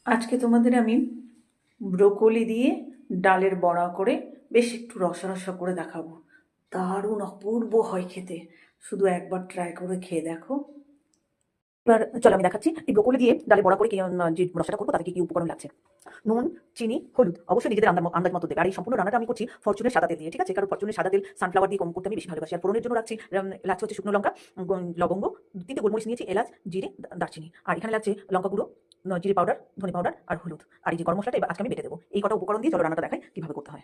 আজকে তোমাদের আমি ব্রোকলি দিয়ে ডালের বড়া করে বেশ একটু রসা রসা করে দেখাবো। দারুণ অপূর্ব হয় খেতে, শুধু একবার ট্রাই করে খেয়ে দেখো। এবার চলো আমি দেখাচ্ছি এই ব্রোকলি দিয়ে ডালে বড়া করে যে রসাটা করবো তাতে কি কি উপকরণ লাগছে। নুন, চিনি, হলুদ অবশ্যই নিজেদের আন্দাজ মতো দেবে। আর এই সম্পূর্ণ রান্নাটা আমি করছি ফরচুনের সাদা তেল দিয়ে, ঠিক আছে? কারণ ফরচুনের সাদা তেল সানফ্লাওয়ার দিয়ে করতে আমি বেশি ভালোবাসি। আর ফোড়নের জন্য লাগছে হচ্ছে শুকনো লঙ্কা, লবঙ্গ, 3টে গোলমরিচ নিয়েছি, এলাচ, জিরে, দারচিনি। আর এখানে লাগছে লঙ্কা গুঁড়ো, জিরে পাউডার, ধনে পাউডার আর হলুদ। আর এই যে গরম মশলাটা এবার আজকে আমি বেটে দেবো। এই কটা উপকরণ দিয়ে চলো রান্নাটা দেখাই কিভাবে করতে হয়।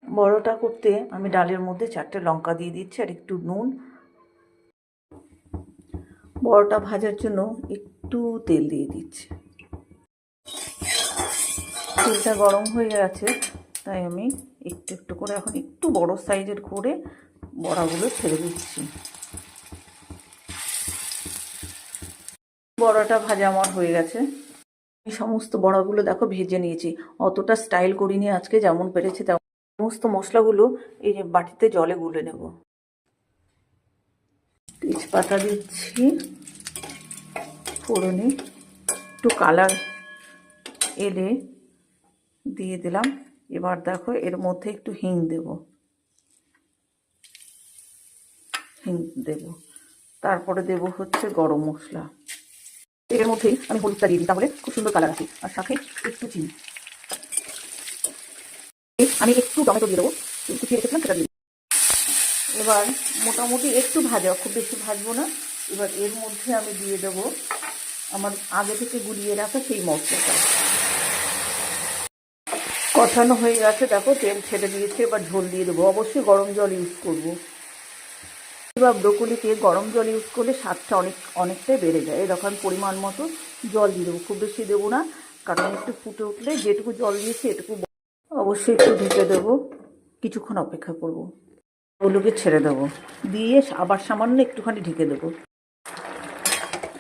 বড়টা করতে আমি ডালের মধ্যে 4টে লঙ্কা দিয়ে দিচ্ছি আর একটু নুন। বড়টা ভাজার জন্য একটু তেল দিয়ে দিচ্ছি। তেলটা গরম হয়ে গেছে, তাই আমি একটু একটু করে এখন একটু বড় সাইজের করে বড়াগুলো ছেড়ে দিচ্ছি। বড়াটা ভাজা আমার হয়ে গেছে। এই সমস্ত বড়াগুলো দেখো ভেজে নিয়েছি, অতটা স্টাইল করিনি আজকে, যেমন পেরেছি তেমন। সমস্ত মশলাগুলো এই যে বাটিতে জলে গুলে নেব। তেজপাতা দিচ্ছি ফোড়নে, একটু কালার এলে দিয়ে দিলাম। এবার দেখো এর মধ্যে একটু হিং দেব, তারপরে দেব হচ্ছে গরম মশলা। এর মধ্যেই আমি হলুদটা দিয়ে দিই, তাহলে খুব সুন্দর কালার আসে। আর সাথে একটু চিনি। আমি একটু টমেটো দিয়ে দেবো, কুচিয়ে রেখেছিলাম সেটা দিয়ে। এবার মোটামুটি একটু ভাজা, খুব বেশি ভাজবো না। এবার এর মধ্যে আমি দিয়ে দেবো আমার আগে থেকে গুলিয়ে রাখা সেই মশলাটা। কষানো হয়ে গেছে, দেখো তেল ছেড়ে দিয়েছে। এবার ঝোল দিয়ে দেবো, অবশ্যই গরম জল ইউজ করবো। এবার ব্রোকলিতে গরম জল ইউজ করলে স্বাদটা অনেকটাই বেড়ে যায়। এরকম পরিমাণ মতো জল দিয়ে দেবো, খুব বেশি দেবো না, কারণ একটু ফুটে উঠলে যেটুকু জল দিয়েছি এটুকু অবশ্যই একটু ঢেকে দেবো। কিছুক্ষণ অপেক্ষা করবো, ওগুলোকে ছেড়ে দেবো, দিয়ে আবার সামান্য একটুখানি ঢেকে দেবো।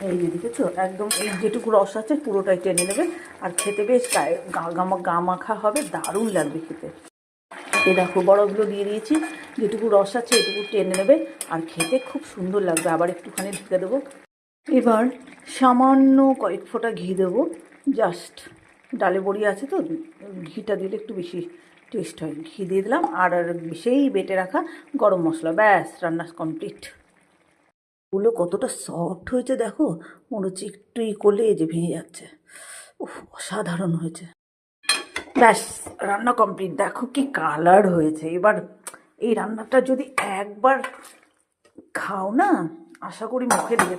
এই যে দেখেছো, একদম এই যেটুকু রস আছে পুরোটাই টেনে নেবে। আর খেতে বেশ গা মাখা হবে, দারুণ লাগবে খেতে। এই দেখো বড়গুলো দিয়ে দিয়েছি, যেটুকু রস আছে এটুকু টেনে নেবে আর খেতে খুব সুন্দর লাগবে। আবার একটুখানি ঢেকে দেবো। এবার সামান্য কয়েক ফোঁটা ঘি দেবো, জাস্ট ডালে বড়ি আছে তো, ঘিটা দিলে একটু বেশি টেস্ট হয়। ঘি দিয়ে দিলাম আর সেই বেটে রাখা গরম মশলা, ব্যাস রান্না কমপ্লিট। ওগুলো কতটা সফট হয়েছে দেখো, মনে হচ্ছে একটু করলে এই যে ভেঙে যাচ্ছে। উফ, অসাধারণ হয়েছে। ব্যাস রান্না কমপ্লিট। দেখো কি কালার হয়েছে। এবার এই রান্নাটা যদি একবার খাও না, আশা করি মুখে লেগে